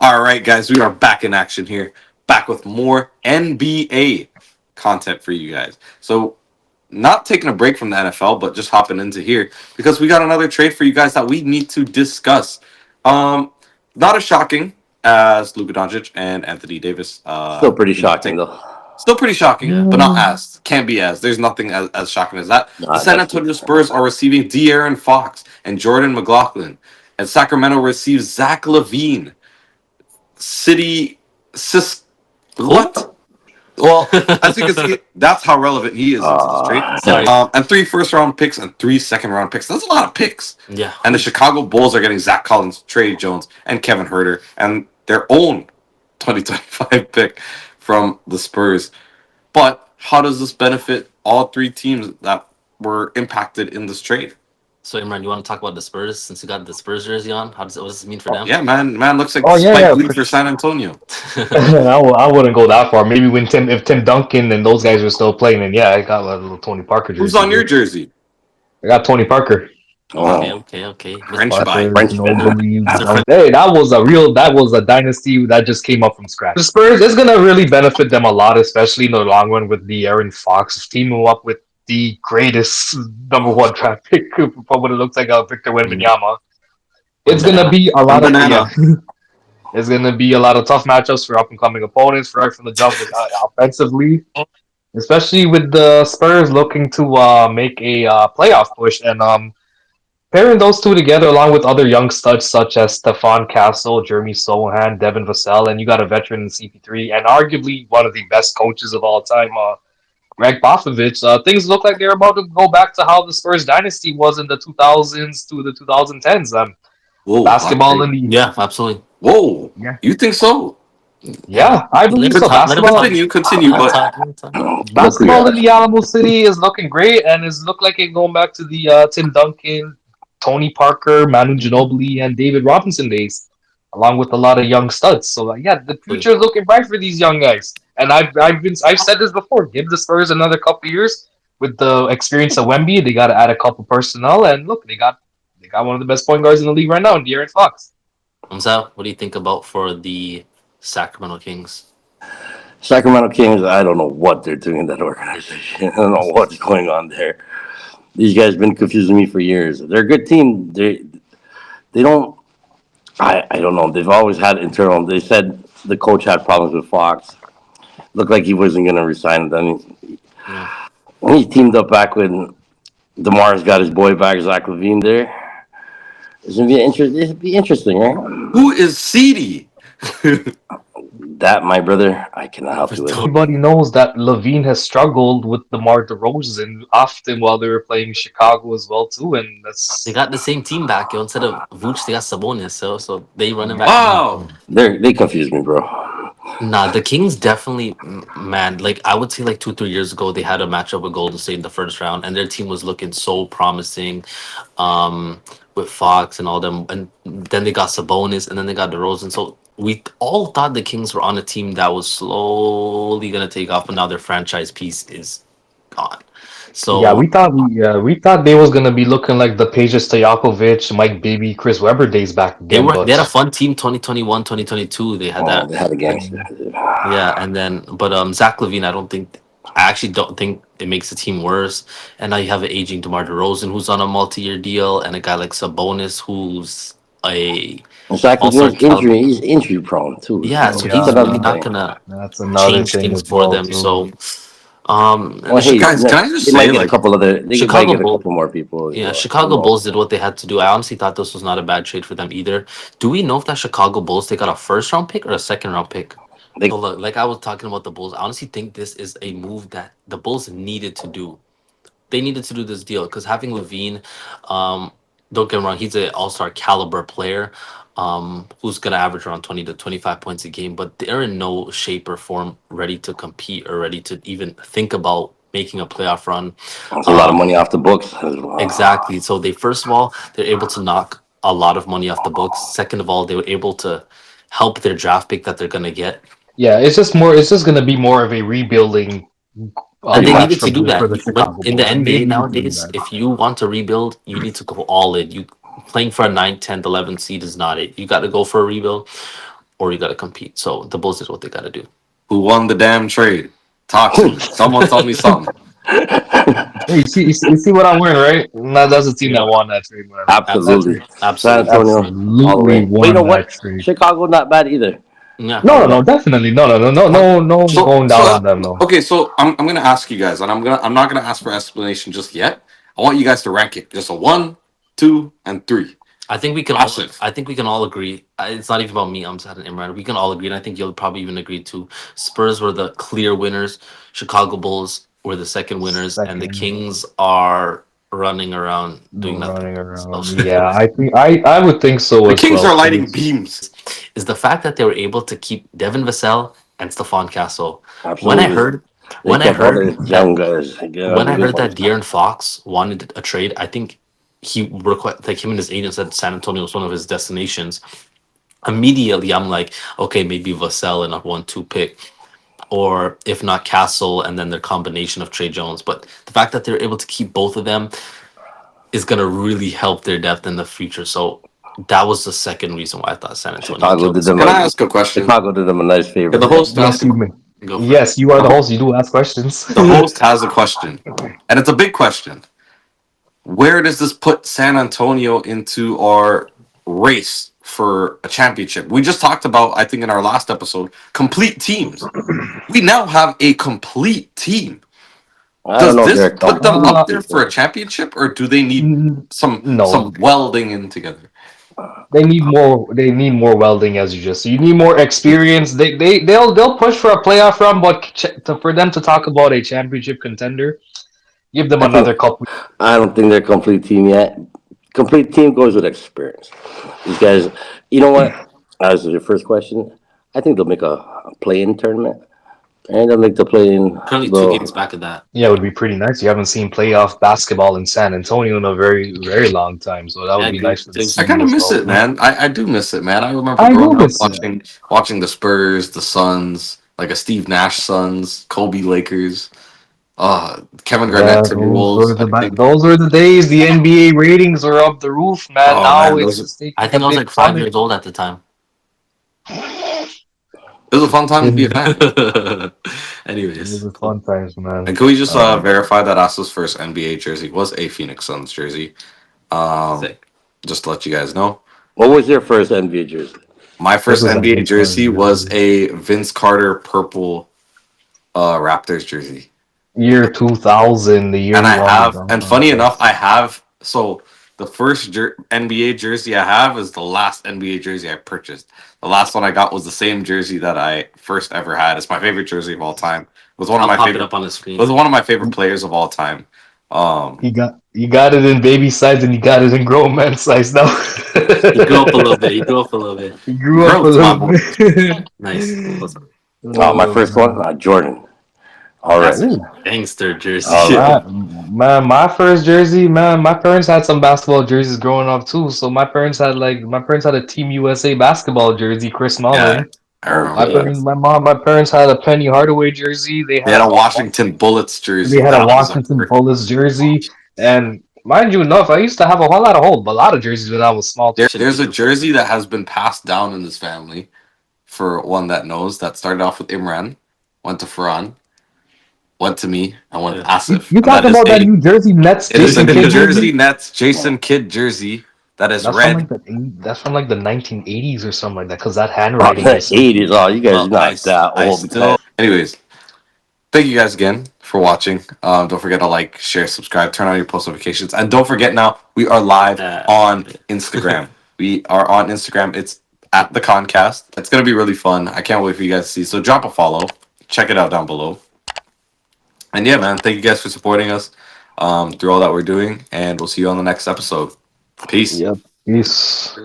All right, guys, we are back in action here, back with more NBA content for you guys. So, not taking a break from the NFL, but just hopping into here because we got another trade for you guys that we need to discuss. Um, Not as shocking as Luka Doncic and Anthony Davis. Still pretty shocking though. Still pretty shocking, Yeah. but not as. Can't be as. There's nothing as shocking as that. The Nah, San that's Antonio Spurs are receiving De'Aaron Fox and Jordan McLaughlin, and Sacramento receives Zach Lavine. City sis what? Well, as you can see, that's how relevant he is into this trade. Sorry. And 3 first-round picks and 3 second-round picks. That's a lot of picks. Yeah. And the Chicago Bulls are getting Zach Collins, Trey Jones, and Kevin Herter, and their own 2025 pick from the Spurs. But how does this benefit all three teams that were impacted in this trade? So Imran, you want to talk about the Spurs since you got the Spurs jersey on? What does this mean for them? Yeah, man looks like Oh, yeah, Spike yeah, Lee for for San Antonio. I wouldn't go that far. Maybe if Tim Duncan and those guys were still playing, then yeah, I got a little Tony Parker jersey. Who's on your jersey? I got Tony Parker. Okay. French Mr. guy. French Ginobili, That's a French- Hey, that was a dynasty that just came up from scratch. The Spurs is gonna really benefit them a lot, especially in the long run with the Aaron Fox teaming up with the greatest #1 draft pick from what it looks like, Victor Wembanyama. It's gonna be a lot of It's gonna be a lot of tough matchups for up and coming opponents right from the jump offensively, especially with the Spurs looking to make a playoff push and pairing those two together along with other young studs such as Stefan Castle, Jeremy Sohan, Devin Vassell, and you got a veteran in CP3 and arguably one of the best coaches of all time, Greg Popovich. Things look like they're about to go back to how the Spurs dynasty was in the 2000s to the 2010s. Whoa, Basketball in the Yeah, absolutely. Whoa, Yeah. you think so? yeah, I believe so. Let him talk. Continue, but Basketball in the Alamo City is looking great, and is look like it going back to the Tim Duncan, Tony Parker, Manu Ginobili, and David Robinson days, along with a lot of young studs. So yeah, the future is looking bright for these young guys. And I've said this before. Give the Spurs another couple years with the experience of Wemby. They got to add a couple personnel, and look, they got one of the best point guards in the league right now, in De'Aaron Fox. Hamza, what do you think about for the Sacramento Kings? Sacramento Kings, I don't know what they're doing in that organization. I don't know what's going on there. These guys have been confusing me for years. They're a good team. They don't. I don't know. They've always had internal. They said the coach had problems with Fox. Looked like he wasn't going to resign. Then he teamed up back when DeMar's got his boy back, Zach Lavine there. It's gonna be interesting, right? who is seedy? That, my brother, I cannot help you with. Everybody knows that Lavine has struggled with DeMar DeRozan often while they were playing Chicago as well too, and They got the same team back, yo. Instead of Vooch, they got Sabonis, so they running back. Wow. They confuse me, bro. Nah, the Kings definitely, man. Like I would say, like 2-3 years ago, they had a matchup with Golden State in the first round, and their team was looking so promising, with Fox and all them. And then they got Sabonis, and then they got DeRozan. So we all thought the Kings were on a team that was slowly gonna take off, but now their franchise piece is gone. So yeah, we thought they was gonna be looking like the Peja Stojakovic, Mike Bibby, Chris Webber days back they then. were they had a fun team 2021, 2022. They had that. They had a gangster. Yeah, and then Zach Lavine, I actually don't think it makes the team worse. And now you have an aging DeMar DeRozan who's on a multi-year deal, and a guy like Sabonis who's a Zach all-star Lavine's he's injury prone too. yeah, so yeah, he's another really not thing. gonna That's another change thing things as for well, them. too. So Well, hey, Guys, can I just they might say, get like, a couple other. They Chicago might get a Bulls- couple more people. yeah, Chicago Bulls did what they had to do. I honestly thought this was not a bad trade for them either. Do we know if that Chicago Bulls they got a first round pick or a second round pick? They- So look, like I was talking about the Bulls, I honestly think this is a move that the Bulls needed to do. They needed to do this deal because having Levine, don't get me wrong, he's an all-star caliber player, who's gonna average around 20 to 25 points a game, but they're in no shape or form ready to compete or ready to even think about making a playoff run. That's a lot of money off the books as well. Exactly. So they first of all, they're able to knock a lot of money off the books. Second of all, they were able to help their draft pick that they're gonna get. Yeah, it's just gonna be more of a rebuilding. And they match needed to for do that. the But Chicago in the Bulls. They NBA needed to do nowadays, that. if you want to rebuild, you need to go all in. You playing for a 9th, 10th, 11th seed is not it. You got to go for a rebuild. or you got to compete. So the Bulls is what they got to do. Who won the damn trade? Talk to me. Someone tell me something. Hey, you see what I'm wearing, right? No, that's the team that won that trade, man. That Absolutely. trade San Absolutely. Antonio, all the absolutely way. But you know won that what? trade. Chicago not bad either. Yeah. No, definitely, no, So going down so on them, no. okay, so I'm gonna ask you guys, and I'm not gonna ask for explanation just yet. I want you guys to rank it. Just a 1, 2, and 3. I think we can. Massive. I think we can all agree. It's not even about me. I'm sad and Imran. We can all agree, and I think you'll probably even agree too. Spurs were the clear winners. Chicago Bulls were the second winners, and the Second, Kings are running around doing nothing. running So, around. Yeah, I think I would think so The as Kings well. are lighting beams. is the fact that they were able to keep Devin Vassell and Stephon Castle. When I Absolutely. heard, They when I kept all heard the that young guys. when I heard that De'Aaron Fox wanted a trade, I think he like him and his agent said San Antonio was one of his destinations. Immediately, I'm like, okay, maybe Vassell and a 1-2 pick, or if not Castle, and then their combination of Trey Jones. But the fact that they're able to keep both of them is gonna really help their depth in the future. So that was the second reason why I thought San Antonio Chicago killed did us. them Can I a ask a question? Chicago did them a nice favor. The host Yes, has you may. Go for it. Yes, you are the host. You do ask questions. the host has a question, and it's a big question. Where does this put San Antonio into our race for a championship? We just talked about, I think, in our last episode, complete teams. We now have a complete team. I don't Does know if this they're put them up complete. there for a championship, or do they need No, some welding in together? they need more. They need more welding, as you just. So you need more experience. They'll push for a playoff run, but for them to talk about a championship contender, give them I think another couple. I don't think they're a complete team yet. Complete team goes with experience. These guys, you know what? As your first question, I think they'll make a play-in tournament, and they'll make the play-in. Currently 2 games The back of that. Yeah, it would be pretty nice. You haven't seen playoff basketball in San Antonio in a very, very long time, so that Yeah, I would be agree. nice to Same I see kind here. of as miss well. it, man. I do miss it, man. I remember I do growing up miss it. watching the Spurs, the Suns, like a Steve Nash Suns, Kobe Lakers, Kevin Garnett Yeah, Timberwolves. I think. those were the days. The NBA ratings were up the roof, man. Oh Now man, it's just I taking a think I was big like 5 years plummet. old at the time. it was a fun time to be a fan. Those Anyways, were fun times, man. and can we just verify that Asa's first NBA jersey was a Phoenix Suns jersey? Sick. Just to let you guys know. what was your first NBA jersey? My This first was a NBA big jersey fun was a Vince Carter purple Raptors jersey. year 2000, the year And he I won the have, dunk and funny enough, contest. I have, so the first NBA jersey I have is the last NBA jersey I purchased. The last one I got was the same jersey that I first ever had. It's my favorite jersey of all time. It was one of I'll my pop it favorite, up on the it screen. was one of my favorite players of all time. You got it in baby size and you got it in grown man size now. He grew up a little bit. He grew up a little bit. He grew up a Growth, my little boy. bit. Nice. My Oh, first one, man. Jordan. That's Already. a Ooh, gangster jersey. Already. my first jersey, man. My parents had some basketball jerseys growing up too. So my parents had a Team USA basketball jersey, Chris Yeah, Mullin. I Okay. remember that. My parents had a Penny Hardaway jersey. They had a Washington Bullets They jersey. had a That was a Washington Bullets jersey, and mind you enough, I used to have a lot of jerseys when I was small too. there's a jersey that has been passed down in this family for one that knows that started off with Imran, went to Farhan, went to me, and went to Asif. You And that talking is about that a New Jersey Nets it is a Jason New Kidd Jersey jersey? Nets Jason Kidd jersey that is red. That's from like the 1980s or something like that, because that Oh, handwriting the is so. 80s. Oh, you guys are Well, not that I old. still anyways, thank you guys again for watching. Don't forget to like, share, subscribe, turn on your post notifications, and don't forget now we are live on Instagram. We are on Instagram. It's at the Concast. It's gonna be really fun. I can't wait for you guys to see. So drop a follow. Check it out down below. And yeah, man, thank you guys for supporting us through all that we're doing, and we'll see you on the next episode. Peace. Yep. Peace.